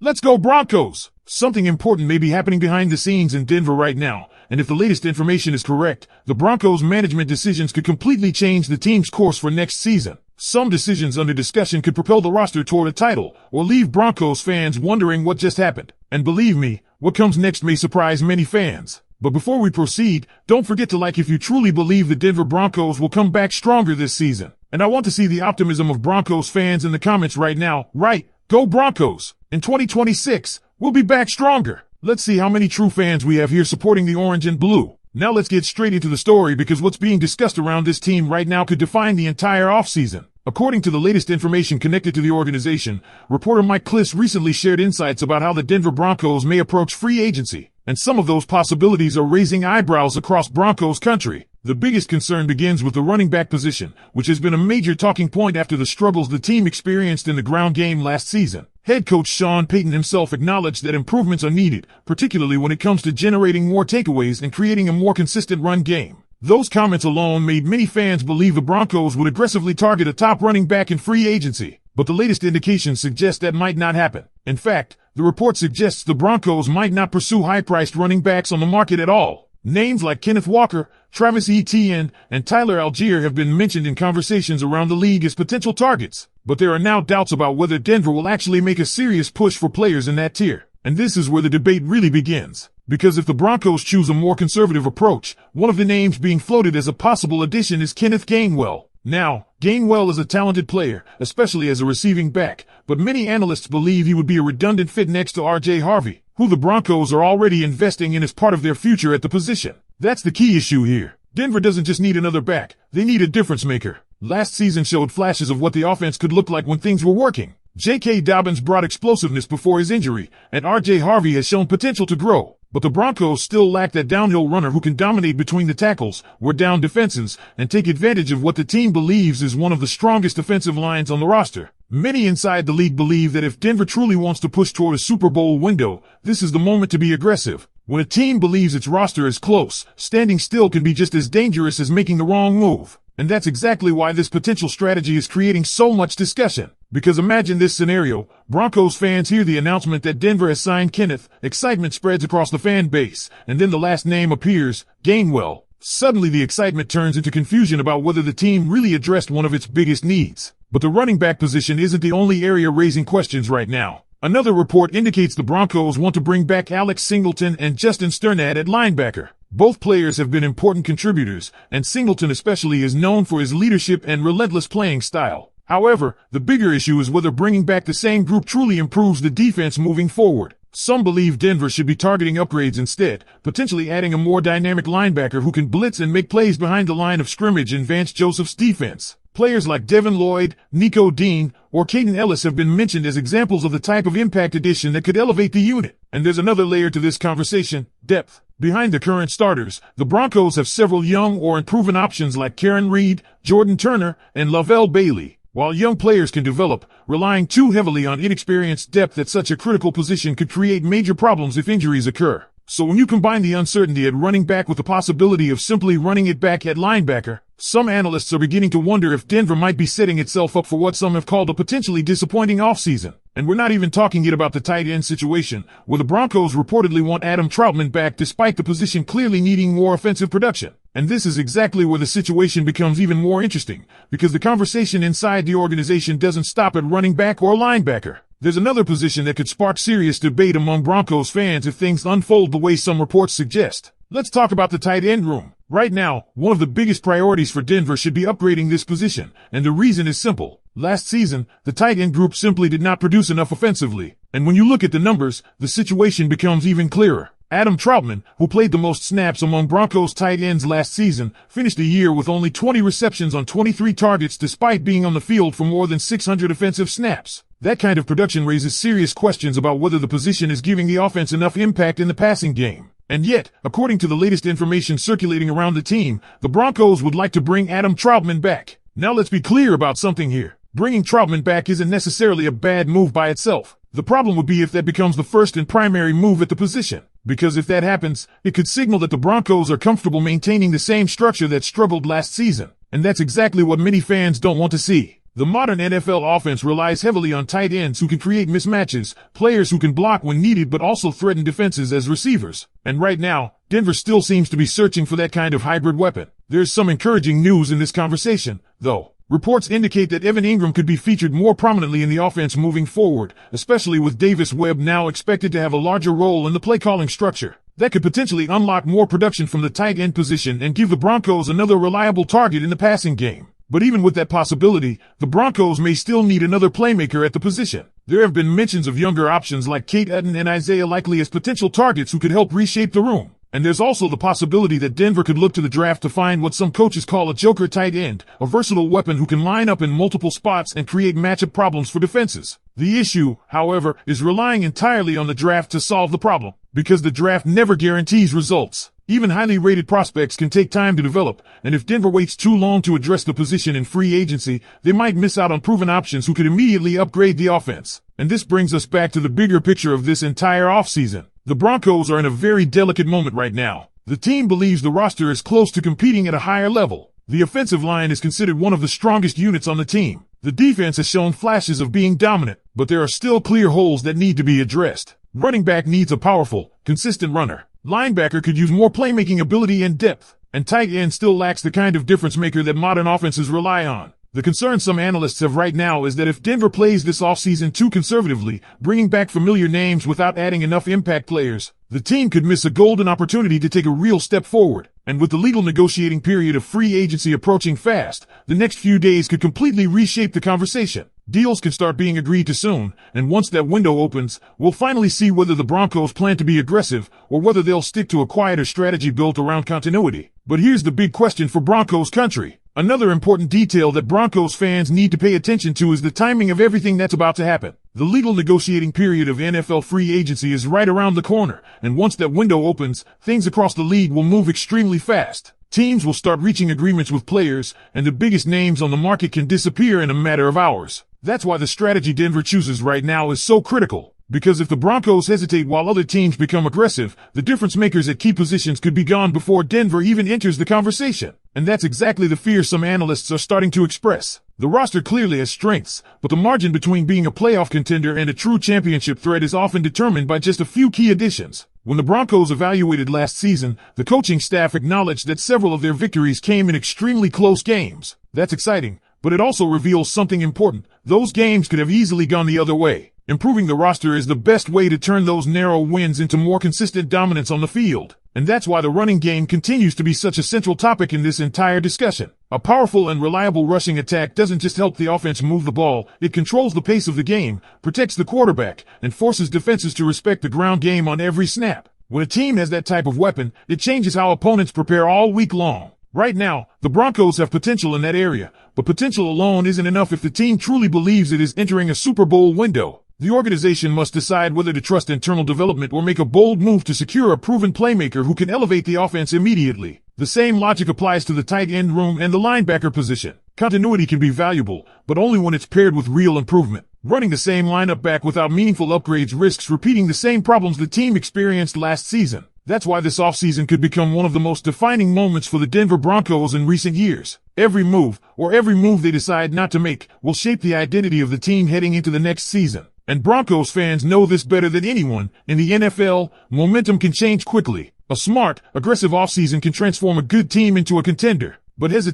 Let's go Broncos! Something important may be happening behind the scenes in Denver right now, and if the latest information is correct, the Broncos management decisions could completely change the team's course for next season. Some decisions under discussion could propel the roster toward a title, or leave Broncos fans wondering what just happened. And believe me, what comes next may surprise many fans. But before we proceed, don't forget to like if you truly believe the Denver Broncos will come back stronger this season. And I want to see the optimism of Broncos fans in the comments right now. Right, go Broncos! In 2026, we'll be back stronger. Let's see how many true fans we have here supporting the orange and blue. Now let's get straight into the story, because what's being discussed around this team right now could define the entire offseason. According to the latest information connected to the organization, reporter Mike Kliss recently shared insights about how the Denver Broncos may approach free agency, and some of those possibilities are raising eyebrows across Broncos country. The biggest concern begins with the running back position, which has been a major talking point after the struggles the team experienced in the ground game last season. Head coach Sean Payton himself acknowledged that improvements are needed, particularly when it comes to generating more takeaways and creating a more consistent run game. Those comments alone made many fans believe the Broncos would aggressively target a top running back in free agency, but the latest indications suggest that might not happen. In fact, the report suggests the Broncos might not pursue high-priced running backs on the market at all. Names like Kenneth Walker, Travis Etienne, and Tyler Algier have been mentioned in conversations around the league as potential targets, but there are now doubts about whether Denver will actually make a serious push for players in that tier. And this is where the debate really begins. Because if the Broncos choose a more conservative approach, one of the names being floated as a possible addition is Kenneth Gainwell. Now, Gainwell is a talented player, especially as a receiving back, but many analysts believe he would be a redundant fit next to R.J. Harvey, who the Broncos are already investing in as part of their future at the position. That's the key issue here. Denver doesn't just need another back, they need a difference maker. Last season showed flashes of what the offense could look like when things were working. J.K. Dobbins brought explosiveness before his injury, and R.J. Harvey has shown potential to grow. But the Broncos still lack that downhill runner who can dominate between the tackles, wear down defenses, and take advantage of what the team believes is one of the strongest offensive lines on the roster. Many inside the league believe that if Denver truly wants to push toward a Super Bowl window, this is the moment to be aggressive. When a team believes its roster is close, standing still can be just as dangerous as making the wrong move. And that's exactly why this potential strategy is creating so much discussion. Because imagine this scenario: Broncos fans hear the announcement that Denver has signed Kenneth, excitement spreads across the fan base, and then the last name appears, Gainwell. Suddenly the excitement turns into confusion about whether the team really addressed one of its biggest needs. But the running back position isn't the only area raising questions right now. Another report indicates the Broncos want to bring back Alex Singleton and Justin Sternad at linebacker. Both players have been important contributors, and Singleton especially is known for his leadership and relentless playing style. However, the bigger issue is whether bringing back the same group truly improves the defense moving forward. Some believe Denver should be targeting upgrades instead, potentially adding a more dynamic linebacker who can blitz and make plays behind the line of scrimmage in Vance Joseph's defense. Players like Devin Lloyd, Nico Dean, or Caden Ellis have been mentioned as examples of the type of impact addition that could elevate the unit. And there's another layer to this conversation: depth. Behind the current starters, the Broncos have several young or unproven options like Karen Reed, Jordan Turner, and Lavelle Bailey. While young players can develop, relying too heavily on inexperienced depth at such a critical position could create major problems if injuries occur. So when you combine the uncertainty at running back with the possibility of simply running it back at linebacker, some analysts are beginning to wonder if Denver might be setting itself up for what some have called a potentially disappointing offseason. And we're not even talking yet about the tight end situation, where the Broncos reportedly want Adam Troutman back despite the position clearly needing more offensive production. And this is exactly where the situation becomes even more interesting, because the conversation inside the organization doesn't stop at running back or linebacker. There's another position that could spark serious debate among Broncos fans if things unfold the way some reports suggest. Let's talk about the tight end room. Right now, one of the biggest priorities for Denver should be upgrading this position, and the reason is simple. Last season, the tight end group simply did not produce enough offensively, and when you look at the numbers, the situation becomes even clearer. Adam Troutman, who played the most snaps among Broncos tight ends last season, finished the year with only 20 receptions on 23 targets despite being on the field for more than 600 offensive snaps. That kind of production raises serious questions about whether the position is giving the offense enough impact in the passing game. And yet, according to the latest information circulating around the team, the Broncos would like to bring Adam Troutman back. Now let's be clear about something here. Bringing Troutman back isn't necessarily a bad move by itself. The problem would be if that becomes the first and primary move at the position. Because if that happens, it could signal that the Broncos are comfortable maintaining the same structure that struggled last season. And that's exactly what many fans don't want to see. The modern NFL offense relies heavily on tight ends who can create mismatches, players who can block when needed but also threaten defenses as receivers. And right now, Denver still seems to be searching for that kind of hybrid weapon. There's some encouraging news in this conversation, though. Reports indicate that Evan Ingram could be featured more prominently in the offense moving forward, especially with Davis Webb now expected to have a larger role in the play-calling structure. That could potentially unlock more production from the tight end position and give the Broncos another reliable target in the passing game. But even with that possibility, the Broncos may still need another playmaker at the position. There have been mentions of younger options like Kate Utton and Isaiah Likely as potential targets who could help reshape the room. And there's also the possibility that Denver could look to the draft to find what some coaches call a joker tight end, a versatile weapon who can line up in multiple spots and create matchup problems for defenses. The issue, however, is relying entirely on the draft to solve the problem, because the draft never guarantees results. Even highly rated prospects can take time to develop, and if Denver waits too long to address the position in free agency, they might miss out on proven options who could immediately upgrade the offense. And this brings us back to the bigger picture of this entire offseason. The Broncos are in a very delicate moment right now. The team believes the roster is close to competing at a higher level. The offensive line is considered one of the strongest units on the team. The defense has shown flashes of being dominant, but there are still clear holes that need to be addressed. Running back needs a powerful, consistent runner. Linebacker could use more playmaking ability and depth, and tight end still lacks the kind of difference maker that modern offenses rely on. The concern some analysts have right now is that if Denver plays this offseason too conservatively, bringing back familiar names without adding enough impact players, the team could miss a golden opportunity to take a real step forward. And with the legal negotiating period of free agency approaching fast, the next few days could completely reshape the conversation. Deals can start being agreed to soon, and once that window opens, we'll finally see whether the Broncos plan to be aggressive or whether they'll stick to a quieter strategy built around continuity. But here's the big question for Broncos country. Another important detail that Broncos fans need to pay attention to is the timing of everything that's about to happen. The legal negotiating period of NFL free agency is right around the corner, and once that window opens, things across the league will move extremely fast. Teams will start reaching agreements with players, and the biggest names on the market can disappear in a matter of hours. That's why the strategy Denver chooses right now is so critical. Because if the Broncos hesitate while other teams become aggressive, the difference makers at key positions could be gone before Denver even enters the conversation. And that's exactly the fear some analysts are starting to express. The roster clearly has strengths, but the margin between being a playoff contender and a true championship threat is often determined by just a few key additions. When the Broncos evaluated last season, the coaching staff acknowledged that several of their victories came in extremely close games. That's exciting, but it also reveals something important. Those games could have easily gone the other way. Improving the roster is the best way to turn those narrow wins into more consistent dominance on the field. And that's why the running game continues to be such a central topic in this entire discussion. A powerful and reliable rushing attack doesn't just help the offense move the ball, it controls the pace of the game, protects the quarterback, and forces defenses to respect the ground game on every snap. When a team has that type of weapon, it changes how opponents prepare all week long. Right now, the Broncos have potential in that area, but potential alone isn't enough if the team truly believes it is entering a Super Bowl window. The organization must decide whether to trust internal development or make a bold move to secure a proven playmaker who can elevate the offense immediately. The same logic applies to the tight end room and the linebacker position. Continuity can be valuable, but only when it's paired with real improvement. Running the same lineup back without meaningful upgrades risks repeating the same problems the team experienced last season. That's why this offseason could become one of the most defining moments for the Denver Broncos in recent years. Every move they decide not to make, will shape the identity of the team heading into the next season. And Broncos fans know this better than anyone. In the NFL, momentum can change quickly. A smart, aggressive offseason can transform a good team into a contender. But hesitation